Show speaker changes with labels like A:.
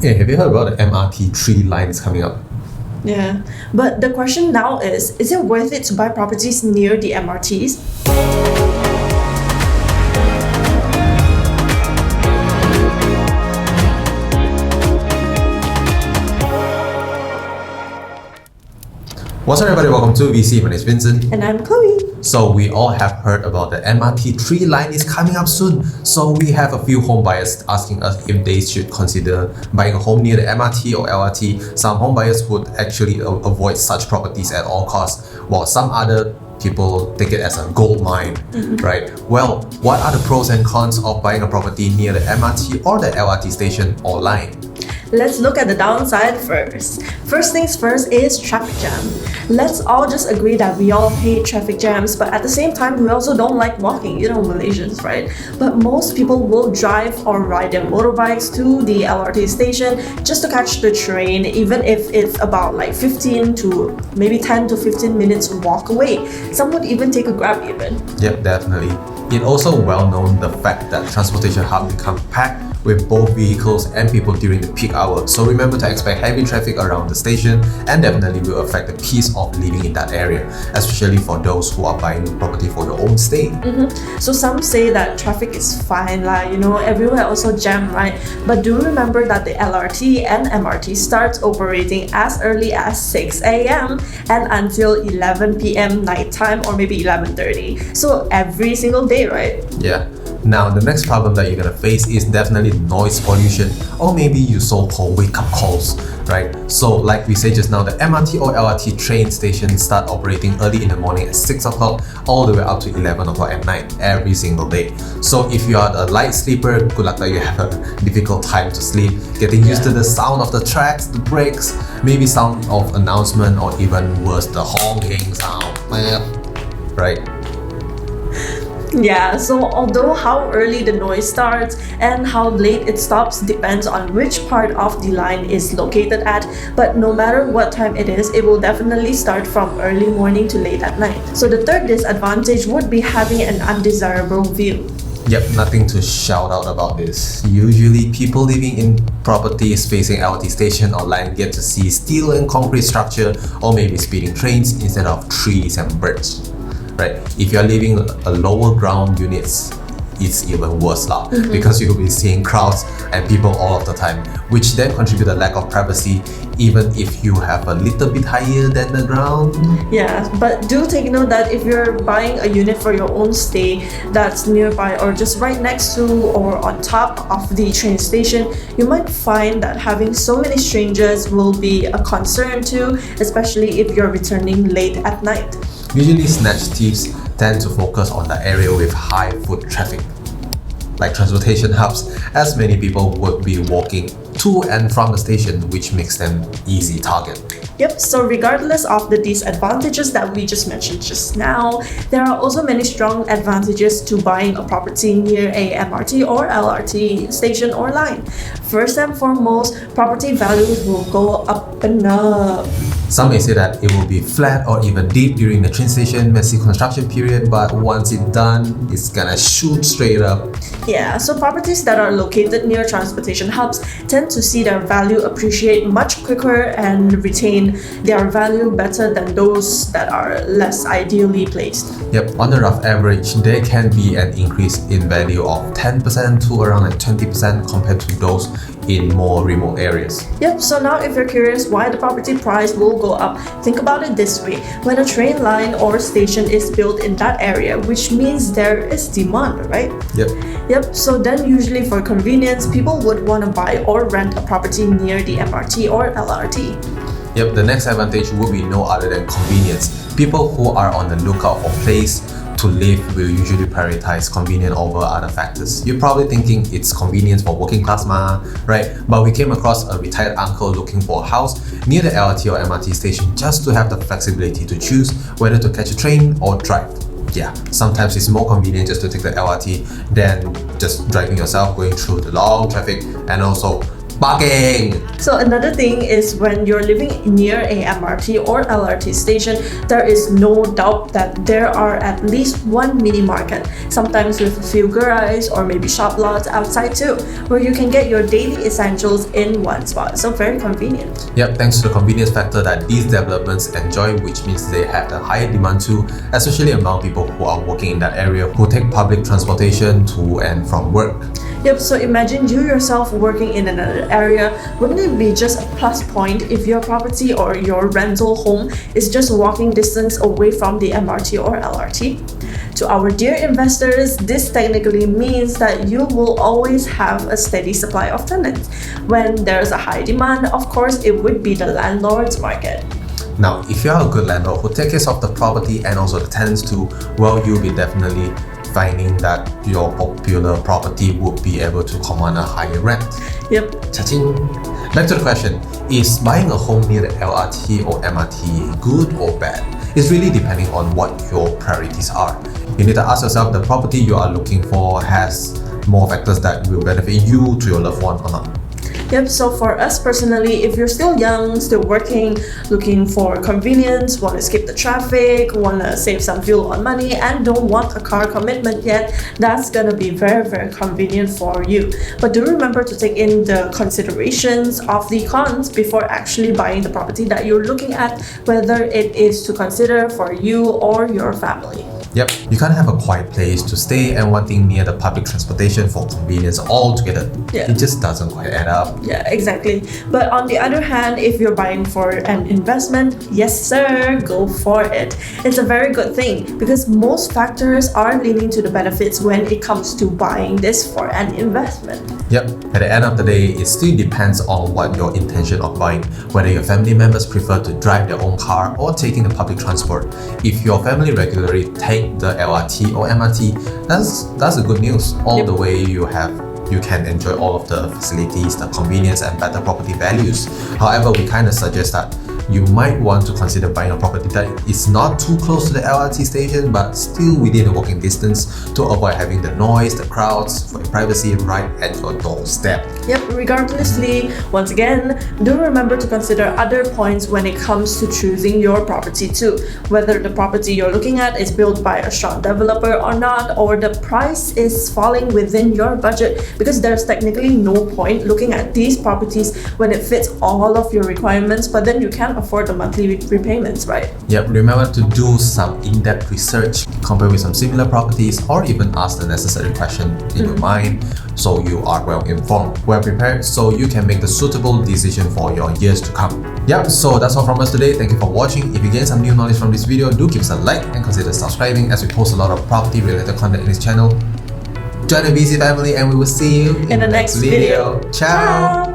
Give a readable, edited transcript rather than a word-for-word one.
A: Hey, have you heard about the MRT 3 line is coming up?
B: Yeah, but the question now is it worth it to buy properties near the MRTs?
A: What's up everybody, welcome to VC, my name is Vincent.
B: And I'm Chloe.
A: So we all have heard about the MRT 3 line is coming up soon. So we have a few home buyers asking us if they should consider buying a home near the MRT or LRT. Some home buyers would actually avoid such properties at all costs, while some other people take it as a gold mine, right? Well, what are the pros and cons of buying a property near the MRT or the LRT station or line?
B: Let's look at the downside first. First things first is traffic jam. Let's all just agree that we all hate traffic jams, but at the same time, we also don't like walking, Malaysians, right? But most people will drive or ride their motorbikes to the LRT station just to catch the train, even if it's about like 15 to maybe 10 to 15 minutes walk away. Some would even take a Grab even.
A: Yep, definitely. It's also well known the fact that transportation hub become packed with both vehicles and people during the peak hour. So remember to expect heavy traffic around the station, and definitely will affect the peace of living in that area, especially for those who are buying property for your own stay.
B: So some say that traffic is fine, everywhere also jam, right? But do remember that the LRT and MRT starts operating as early as 6 a.m. and until 11 p.m. nighttime, or maybe 11:30. So every single day, right?
A: Yeah. Now, the next problem that you're gonna face is definitely noise pollution, or maybe you so-called wake-up calls, right? So, like we said just now, the MRT or LRT train stations start operating early in the morning at 6 o'clock all the way up to 11 o'clock at night every single day. So, if you are a light sleeper, good luck that you have a difficult time to sleep, getting used to the sound of the tracks, the brakes, maybe sound of announcement, or even worse, the honking sound, right?
B: Yeah, so although how early the noise starts and how late it stops depends on which part of the line is located at, but no matter what time it is, it will definitely start from early morning to late at night. So the third disadvantage would be having an undesirable view.
A: Yep, nothing to shout out about this. Usually people living in properties facing LRT station or line get to see steel and concrete structure, or maybe speeding trains instead of trees and birds. Right? If you're living a lower ground units, it's even worse now, because you'll be seeing crowds and people all of the time, which then contribute a lack of privacy even if you have a little bit higher than the ground.
B: Yeah, but do take note that if you're buying a unit for your own stay that's nearby or just right next to or on top of the train station, you might find that having so many strangers will be a concern too, especially if you're returning late at night.
A: Usually Snatch thieves tend to focus on the area with high foot traffic, like transportation hubs, as many people would be walking to and from the station, which makes them easy target.
B: Yep, so regardless of the disadvantages that we just mentioned just now, there are also many strong advantages to buying a property near a MRT or LRT station or line. First and foremost, property values will go up and up.
A: Some may say that it will be flat or even deep during the train station messy construction period, but once it's done, it's gonna shoot straight up.
B: Yeah, so properties that are located near transportation hubs tend to see their value appreciate much quicker and retain their value better than those that are less ideally placed.
A: Yep, on the rough average, there can be an increase in value of 10% to around 20% compared to those in more remote areas.
B: Yep, so now if you're curious why the property price will go up, think about it this way. When a train line or station is built in that area, which means there is demand, right? Yep, so then usually for convenience, people would want to buy or rent a property near the MRT or LRT.
A: Yep, the next advantage would be no other than convenience. People who are on the lookout for a place to live will usually prioritize convenience over other factors. You're probably thinking it's convenience for working class right? But we came across a retired uncle looking for a house near the LRT or MRT station just to have the flexibility to choose whether to catch a train or drive. Yeah, sometimes it's more convenient just to take the LRT than just driving yourself, going through the long traffic, and also Parking!
B: So another thing is when you're living near a MRT or LRT station, there is no doubt that there are at least one mini market, sometimes with a few garages or maybe shop lots outside too, where you can get your daily essentials in one spot. So very convenient.
A: Yep, thanks to the convenience factor that these developments enjoy, which means they have the higher demand too, especially among people who are working in that area, who take public transportation to and from work.
B: Yep, so imagine you yourself working in another area. Wouldn't it be just a plus point if your property or your rental home is just walking distance away from the MRT or LRT? To our dear investors, this technically means that you will always have a steady supply of tenants. When there's a high demand, of course, it would be the landlord's market.
A: Now, if you are a good landlord who takes care of the property and also the tenants too, well, you'll be definitely finding that your popular property would be able to command a higher rent.
B: Yep.
A: Cha-ching! Back to the question, is buying a home near the LRT or MRT good or bad? It's really depending on what your priorities are. You need to ask yourself the property you are looking for has more factors that will benefit you to your loved one or not.
B: Yep, so for us personally, if you're still young, still working, looking for convenience, want to skip the traffic, want to save some fuel on money, and don't want a car commitment yet, that's going to be very, very convenient for you. But do remember to take in the considerations of the cons before actually buying the property that you're looking at, whether it is to consider for you or your family.
A: Yep, you can't have a quiet place to stay and wanting near the public transportation for convenience altogether.
B: Yeah.
A: It just doesn't quite add up.
B: Yeah, exactly. But on the other hand, if you're buying for an investment, yes sir, go for it. It's a very good thing because most factors are leaning to the benefits when it comes to buying this for an investment.
A: Yep, at the end of the day, it still depends on what your intention of buying, whether your family members prefer to drive their own car or taking the public transport. If your family regularly take the LRT or MRT, that's a good news. All
B: Yep.
A: the way you can enjoy all of the facilities, the convenience and better property values. However, we kind of suggest that you might want to consider buying a property that is not too close to the LRT station but still within a walking distance to avoid having the noise, the crowds, for your privacy right at your doorstep.
B: Yep, regardlessly, once again, do remember to consider other points when it comes to choosing your property too. Whether the property you're looking at is built by a strong developer or not, or the price is falling within your budget, because there's technically no point looking at these properties when it fits all of your requirements, but then you can't afford the monthly repayments, right?
A: Yep, remember to do some in-depth research, compare with some similar properties, or even ask the necessary question in your mind so you are well informed, well prepared, so you can make the suitable decision for your years to come. Yep, so that's all from us today. Thank you for watching. If you gain some new knowledge from this video, do give us a like and consider subscribing as we post a lot of property related content in this channel. Join the VC family and we will see you in
B: In the next video.
A: Ciao!